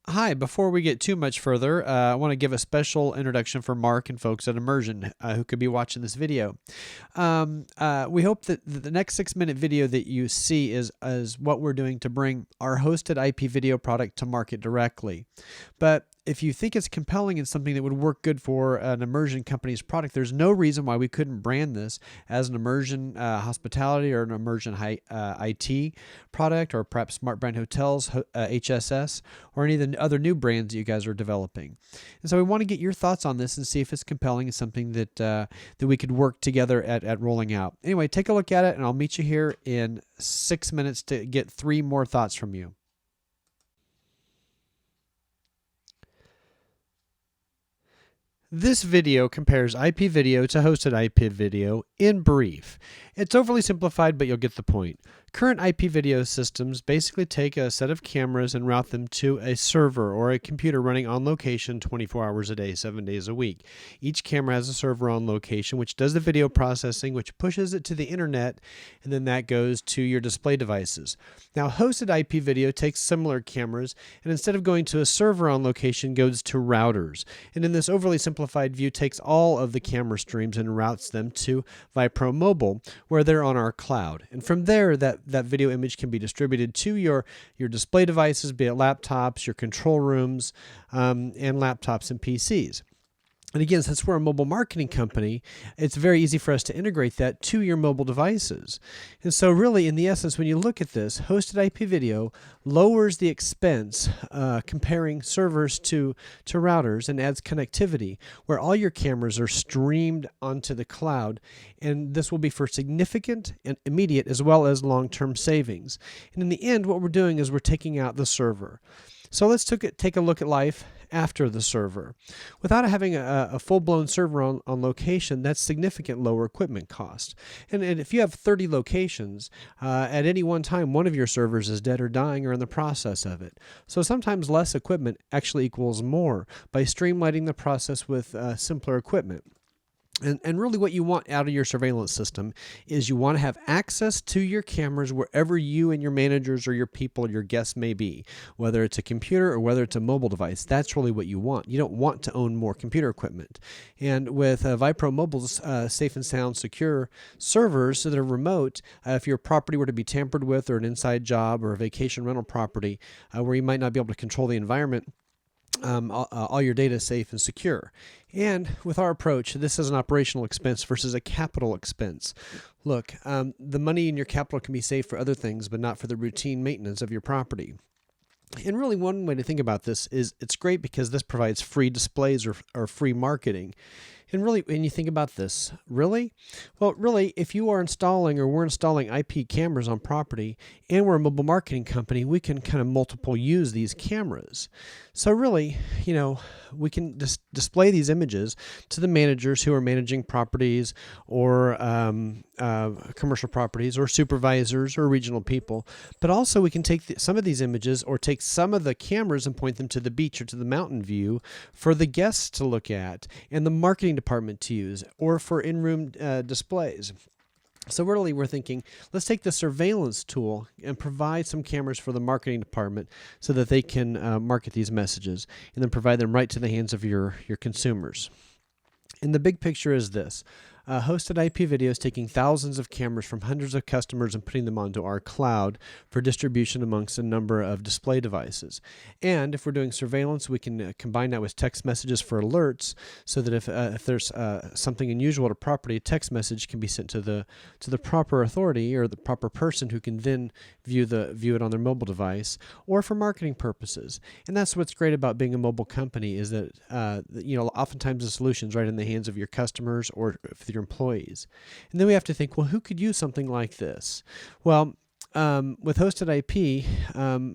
Hi, before we get too much further, I want to give a special introduction for Mark and folks at Immersion who could be watching this video. We hope that the next 6-minute video that you see is what we're doing to bring our hosted IP video product to market directly. But if you think it's compelling and something that would work good for an immersion company's product, there's no reason why we couldn't brand this as an immersion hospitality or an immersion IT product, or perhaps Smart Brand Hotels, HSS, or any of the other new brands that you guys are developing. And so we want to get your thoughts on this and see if it's compelling and something that we could work together at rolling out. Anyway, take a look at it, and I'll meet you here in 6 minutes to get 3 more thoughts from you. This video compares IP video to hosted IP video in brief. It's overly simplified, but you'll get the point. Current IP video systems basically take a set of cameras and route them to a server or a computer running on location 24 hours a day, 7 days a week. Each camera has a server on location which does the video processing, which pushes it to the internet, and then that goes to your display devices. Now, hosted IP video takes similar cameras, and instead of going to a server on location, goes to routers. And in this overly simplified view, takes all of the camera streams and routes them to ViproMobile, where they're on our cloud. And from there, that video image can be distributed to your display devices, be it laptops, your control rooms, and laptops and PCs. And again, since we're a mobile marketing company, it's very easy for us to integrate that to your mobile devices. And so really, in the essence, when you look at this, hosted IP video lowers the expense comparing servers to routers, and adds connectivity where all your cameras are streamed onto the cloud. And this will be for significant and immediate as well as long-term savings. And in the end, what we're doing is we're taking out the server. So let's take a look at life after the server. Without having a full-blown server on location, that's significant lower equipment cost. And if you have 30 locations, at any one time, one of your servers is dead or dying or in the process of it. So sometimes less equipment actually equals more by streamlining the process with simpler equipment. And really what you want out of your surveillance system is you want to have access to your cameras wherever you and your managers or your people, your guests may be, whether it's a computer or whether it's a mobile device. That's really what you want. You don't want to own more computer equipment. And with ViproMobile's safe and sound secure servers that are remote, if your property were to be tampered with, or an inside job or a vacation rental property where you might not be able to control the environment, all your data is safe and secure. And with our approach, this is an operational expense versus a capital expense. Look, the money in your capital can be saved for other things, but not for the routine maintenance of your property. And really, one way to think about this is it's great because this provides free displays or free marketing. And really, when you think about this, really? Well, really, if you are installing or we're installing IP cameras on property and we're a mobile marketing company, we can kind of multiple use these cameras. So really, we can display these images to the managers who are managing properties or commercial properties, or supervisors or regional people. But also we can take some of these images, or take some of the cameras and point them to the beach or to the mountain view for the guests to look at and the marketing department to use, or for in-room displays. So really, we're thinking, let's take the surveillance tool and provide some cameras for the marketing department so that they can market these messages, and then provide them right to the hands of your consumers. And the big picture is this. Hosted IP video is taking thousands of cameras from hundreds of customers and putting them onto our cloud for distribution amongst a number of display devices. And if we're doing surveillance, we can combine that with text messages for alerts, so that if there's something unusual at a property, a text message can be sent to the proper authority or the proper person, who can then view it on their mobile device, or for marketing purposes. And that's what's great about being a mobile company, is that oftentimes the solution's right in the hands of your customers or your employees. And then we have to think, well, who could use something like this? Well, with hosted IP,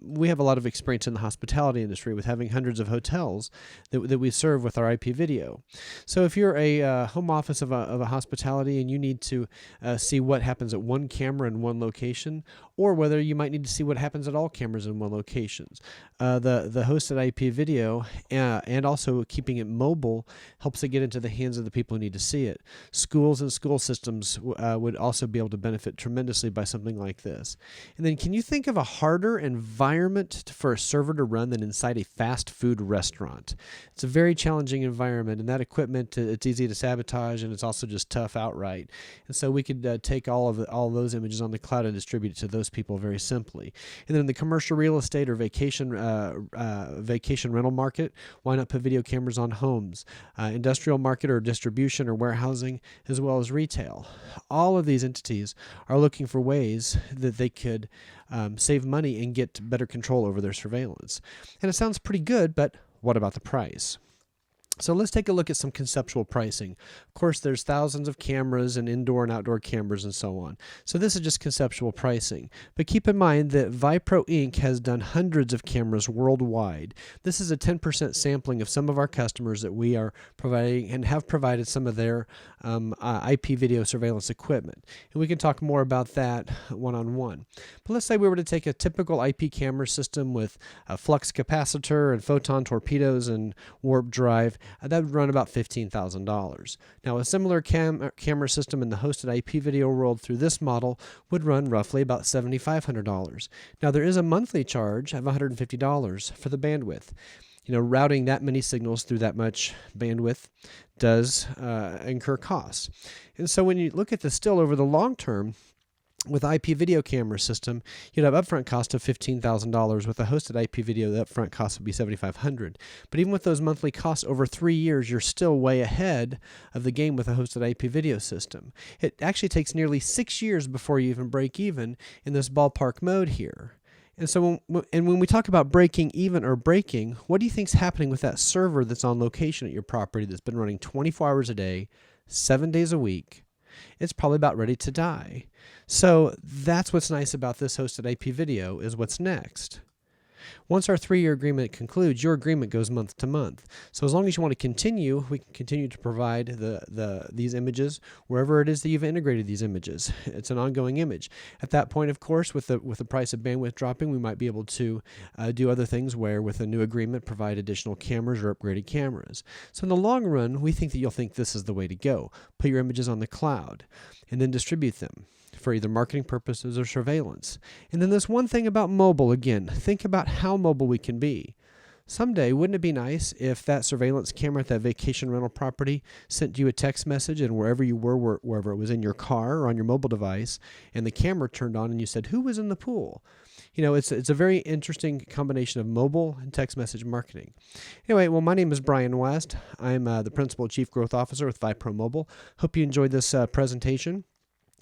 we have a lot of experience in the hospitality industry with having hundreds of hotels that we serve with our IP video. So if you're a home office of a hospitality and you need to see what happens at one camera in one location, or whether you might need to see what happens at all cameras in one location, the hosted IP video and also keeping it mobile helps it get into the hands of the people who need to see it. Schools and school systems would also be able to benefit tremendously by something like this. And then can you think of a harder environment for a server to run than inside a fast food restaurant? It's a very challenging environment, and that equipment, it's easy to sabotage, and it's also just tough outright. And so we could take all of those images on the cloud and distribute it to those people very simply. And then in the commercial real estate or vacation rental market, why not put video cameras on homes, industrial market or distribution or warehousing, as well as retail? All of these entities are looking for ways that they could save money and get better control over their surveillance. And it sounds pretty good, but what about the price? So let's take a look at some conceptual pricing. Of course, there's thousands of cameras and indoor and outdoor cameras and so on. So this is just conceptual pricing. But keep in mind that Vipro Inc. has done hundreds of cameras worldwide. This is a 10% sampling of some of our customers that we are providing and have provided some of their IP video surveillance equipment. And we can talk more about that one-on-one. But let's say we were to take a typical IP camera system with a flux capacitor and photon torpedoes and warp drive. That would run about $15,000. Now, a similar camera system in the hosted IP video world through this model would run roughly about $7,500. Now, there is a monthly charge of $150 for the bandwidth. Routing that many signals through that much bandwidth does incur costs. And so when you look at this still over the long term, with IP video camera system, you'd have upfront cost of $15,000. With a hosted IP video, the upfront cost would be $7,500. But even with those monthly costs over 3 years, you're still way ahead of the game with a hosted IP video system. It actually takes nearly 6 years before you even break even in this ballpark mode here. And so when we talk about breaking even or breaking, what do you think's happening with that server that's on location at your property that's been running 24 hours a day, 7 days a week? It's probably about ready to die. So that's what's nice about this hosted IP video is what's next. Once our 3-year agreement concludes, your agreement goes month to month. So as long as you want to continue, we can continue to provide these images wherever it is that you've integrated these images. It's an ongoing image. At that point, of course, with the price of bandwidth dropping, we might be able to do other things where, with a new agreement, provide additional cameras or upgraded cameras. So in the long run, we think that you'll think this is the way to go. Put your images on the cloud and then distribute them for either marketing purposes or surveillance. And then this one thing about mobile, again, think about how mobile we can be. Someday, wouldn't it be nice if that surveillance camera at that vacation rental property sent you a text message, and wherever you were, wherever it was in your car or on your mobile device, and the camera turned on and you said, who was in the pool? It's a very interesting combination of mobile and text message marketing. Anyway, well, my name is Brian West. I'm the Principal Chief Growth Officer with ViproMobile. Hope you enjoyed this presentation.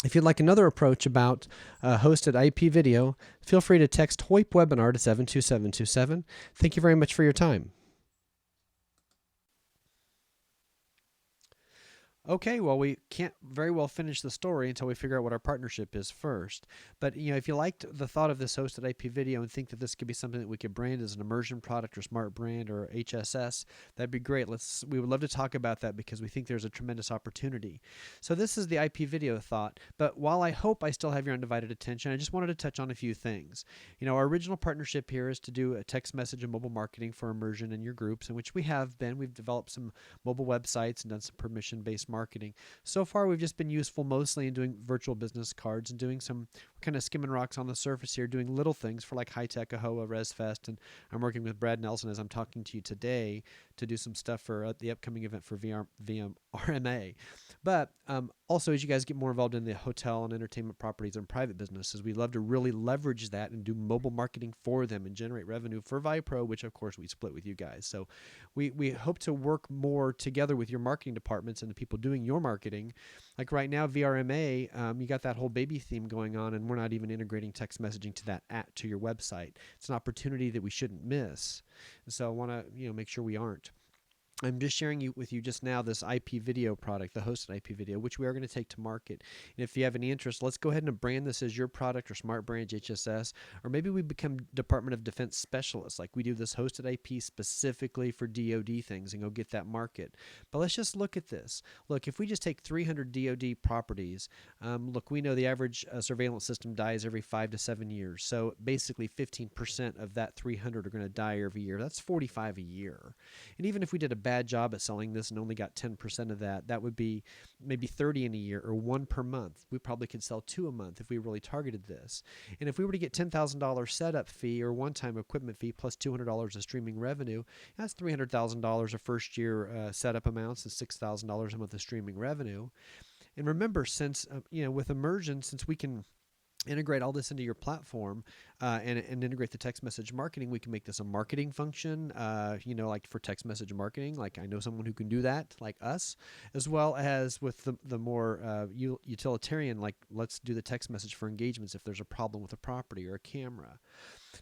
If you'd like another approach about hosted IP video, feel free to text HOIP webinar to 72727. Thank you very much for your time. Okay, well, we can't very well finish the story until we figure out what our partnership is first. But, if you liked the thought of this hosted IP video and think that this could be something that we could brand as an Immersion product or Smart Brand or HSS, that'd be great. We would love to talk about that because we think there's a tremendous opportunity. So this is the IP video thought, but while I hope I still have your undivided attention, I just wanted to touch on a few things. Our original partnership here is to do a text message and mobile marketing for Immersion and your groups, in which we have been. We've developed some mobile websites and done some permission-based marketing. So far, we've just been useful mostly in doing virtual business cards and doing some kind of skimming rocks on the surface here, doing little things for like High Tech, AHOA, ResFest, and I'm working with Brad Nelson as I'm talking to you today to do some stuff for the upcoming event for RMA. But also, as you guys get more involved in the hotel and entertainment properties and private businesses, we love to really leverage that and do mobile marketing for them and generate revenue for Vipro, which of course we split with you guys. So we hope to work more together with your marketing departments and the people doing your marketing. Like right now, VRMA, you got that whole baby theme going on, and we're not even integrating text messaging to your website. It's an opportunity that we shouldn't miss. And so I want to make sure we aren't. I'm just sharing with you just now this IP video product, the hosted IP video, which we are going to take to market. And if you have any interest, let's go ahead and brand this as your product or Smart Brand HSS, or maybe we become Department of Defense specialists, like we do this hosted IP specifically for DoD things and go get that market. But let's just look at this. Look, if we just take 300 DoD properties, look, we know the average surveillance system dies every 5 to 7 years. So basically 15% of that 300 are going to die every year. That's 45 a year. And even if we did a bad job at selling this and only got 10% of that, that would be maybe 30 in a year or 1 per month. We probably could sell 2 a month if we really targeted this. And if we were to get $10,000 setup fee or one-time equipment fee plus $200 of streaming revenue, that's $300,000 of first year setup amounts and $6,000 a month of streaming revenue. And remember, since with Immersion, since we can integrate all this into your platform and integrate the text message marketing, we can make this a marketing function, like for text message marketing. Like I know someone who can do that, like us, as well as with the more utilitarian, like let's do the text message for engagements if there's a problem with a property or a camera.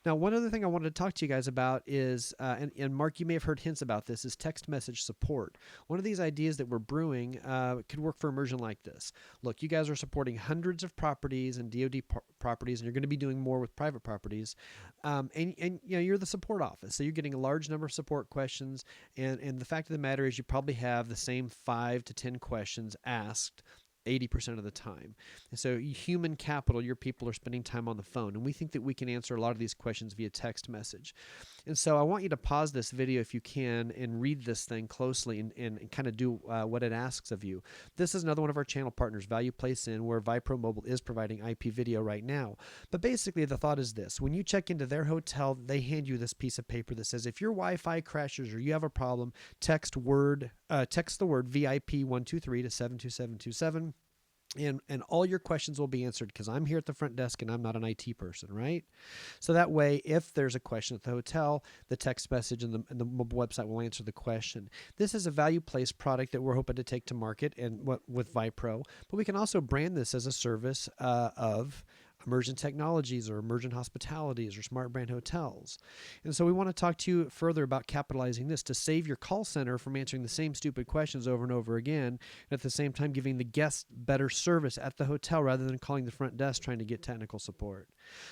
Now, one other thing I wanted to talk to you guys about is, and Mark, you may have heard hints about this, is text message support. One of these ideas that we're brewing could work for Immersion like this. Look, you guys are supporting hundreds of properties and DoD properties, and you're going to be doing more with private properties. And you're the support office, so you're getting a large number of support questions. And the fact of the matter is, you probably have the same 5 to 10 questions asked 80% of the time. And so human capital, your people are spending time on the phone, and we think that we can answer a lot of these questions via text message. And so I want you to pause this video if you can and read this thing closely and kind of do what it asks of you. This is another one of our channel partners, Value Place In, where ViproMobile is providing IP video right now. But basically the thought is this: when you check into their hotel, they hand you this piece of paper that says if your Wi-Fi crashes or you have a problem, text the word VIP123 to 72727. And all your questions will be answered because I'm here at the front desk and I'm not an IT person, right? So that way, if there's a question at the hotel, the text message and the mobile website will answer the question. This is a Value Place product that we're hoping to take to market and with Vipro, but we can also brand this as a service of Immersion Technologies or Immersion Hospitalities or Smart Brand Hotels. And so we want to talk to you further about capitalizing this to save your call center from answering the same stupid questions over and over again, and at the same time giving the guests better service at the hotel rather than calling the front desk trying to get technical support.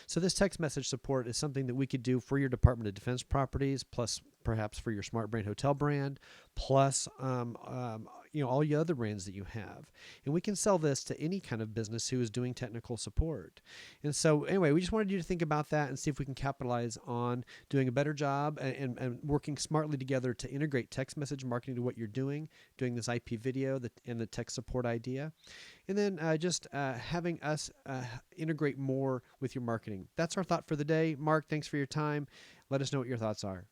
So this text message support is something that we could do for your Department of Defense properties, plus perhaps for your Smart Brand Hotel brand, plus all your other brands that you have. And we can sell this to any kind of business who is doing technical support. And so anyway, we just wanted you to think about that and see if we can capitalize on doing a better job and working smartly together to integrate text message marketing to what you're doing this IP video and the tech support idea. And then just having us integrate more with your marketing. That's our thought for the day. Mark, thanks for your time. Let us know what your thoughts are.